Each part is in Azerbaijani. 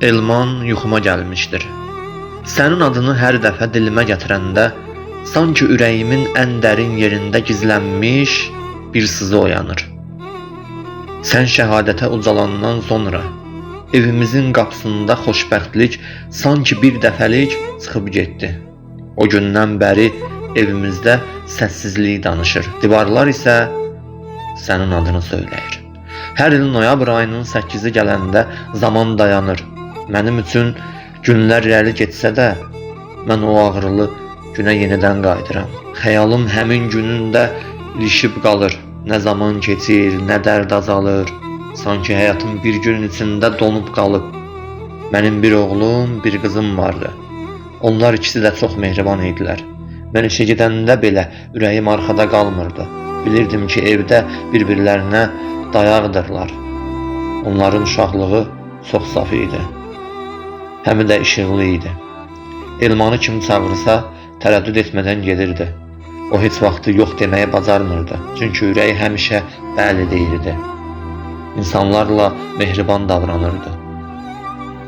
Elman yuxuma gəlmişdir. Sənin adını hər dəfə dilimə gətirəndə, sanki ürəyimin ən dərin yerində gizlənmiş bir sızı oyanır. Sən şəhadətə ucalandan sonra evimizin qapısında xoşbəxtlik sanki bir dəfəlik çıxıb getdi. O gündən bəri evimizdə səssizlik danışır. Divarlar isə sənin adını söyləyir. Hər il noyabr ayının 8-i gələndə zaman dayanır. Mənim üçün günlər irəli getsə də, mən o ağrılı günə yenidən qayıdıram. Xəyalım həmin günündə ilişib qalır. Nə zaman keçir, nə dərd azalır. Sanki həyatım bir gün içində donub qalıb. Mənim bir oğlum, bir qızım vardı. Onlar ikisi də çox mehriban idilər. Mən işə gedəndə belə ürəyim arxada qalmırdı. Bilirdim ki, evdə bir-birlərinə dayaqdırlar. Onların uşaqlığı çox saf idi. Həm də işıqlı idi. Elmanı kim çağırsa, tərəddüd etmədən gedirdi. O heç vaxtı yox deməyi bacarmırdı. Çünki ürəyi həmişə bəli deyirdi. İnsanlarla mehriban davranırdı.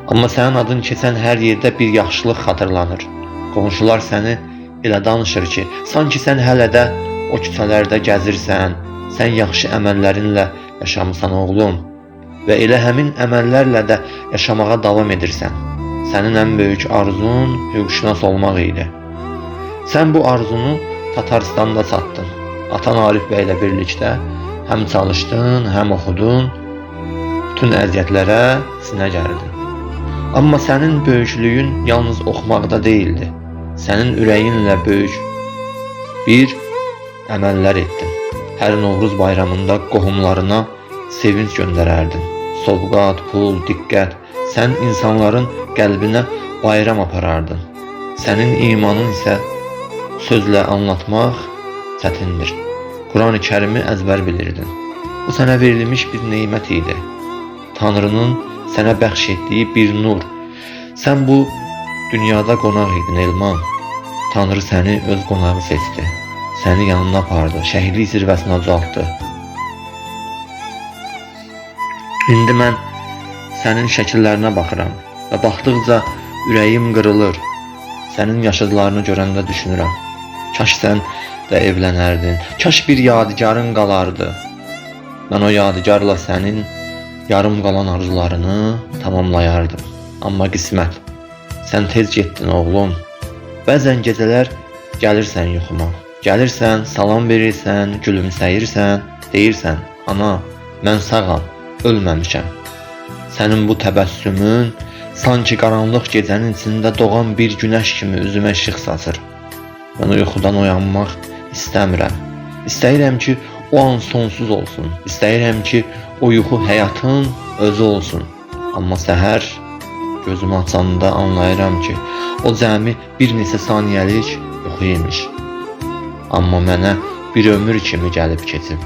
Amma sənin adın keçən hər yerdə bir yaxşılıq xatırlanır. Qonşular səni elə danışır ki, sanki sən hələ də o küçələrdə gəzirsən, sən yaxşı əməllərinlə yaşamısan oğlum və elə həmin əməllərlə də yaşamağa davam edirsən. Sənin ən böyük arzun hüquqşünas olmaq idi. Sən bu arzunu Tatarstanda çatdın. Atan Arif bəylə birlikdə həm çalışdın, həm oxudun, bütün əziyyətlərə sinə gərdin. Amma sənin böyüklüyün yalnız oxumaqda deyildi. Sənin ürəyinlə böyük bir əməllər etdin. Hər Novruz bayramında qohumlarına sevinç göndərərdin. Sovqat, pul, diqqət. Sən insanların qəlbinə bayram aparardın. Sənin imanın isə sözlə anlatmaq çətindir. Quran-ı Kərimi əzbər bilirdin. Bu sənə verilmiş bir neymət idi. Tanrının sənə bəxş etdiyi bir nur. Sən bu dünyada qonaq idin Elman. Tanrı səni öz qonağı seçdi. Səni yanına apardı, şəhidlik zirvəsinə ucaltdı. İndi mən sənin şəkillərinə baxıram və baxdıqca ürəyim qırılır. Sənin yaşadıqlarını görəndə düşünürəm. Kaş sən də evlənərdin, kaş bir yadigarın qalardı. Mən o yadigarla sənin yarım qalan arzularını tamamlayardım. Amma qismət, sən tez getdin oğlum. Bəzən gecələr gəlirsən yuxuma. Gəlirsən, salam verirsən, gülümsəyirsən, deyirsən, ana, mən sağam, ölməmişəm. Sənin bu təbəssümün sanki qaranlıq gecənin içində doğan bir günəş kimi üzümə işıq saçır. Mən yuxudan oyanmaq istəmirəm. İstəyirəm ki, o an sonsuz olsun. İstəyirəm ki, o yuxu həyatın özü olsun. Amma səhər gözümü açanda anlayıram ki, o cəmi bir neçə saniyəlik yuxu imiş. Amma mənə bir ömür kimi gəlib keçib.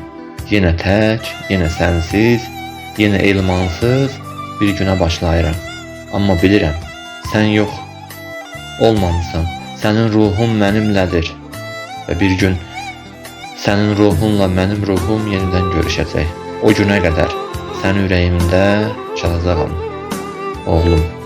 Yenə tək, yenə sənsiz, yenə elmansız bir günə başlayıram. Amma bilirəm, sən yox, olmamısan. Sənin ruhun mənimlədir. Və bir gün sənin ruhunla mənim ruhum yenidən görüşəcək. O günə qədər sən ürəyimdə çalacağam, oğlum.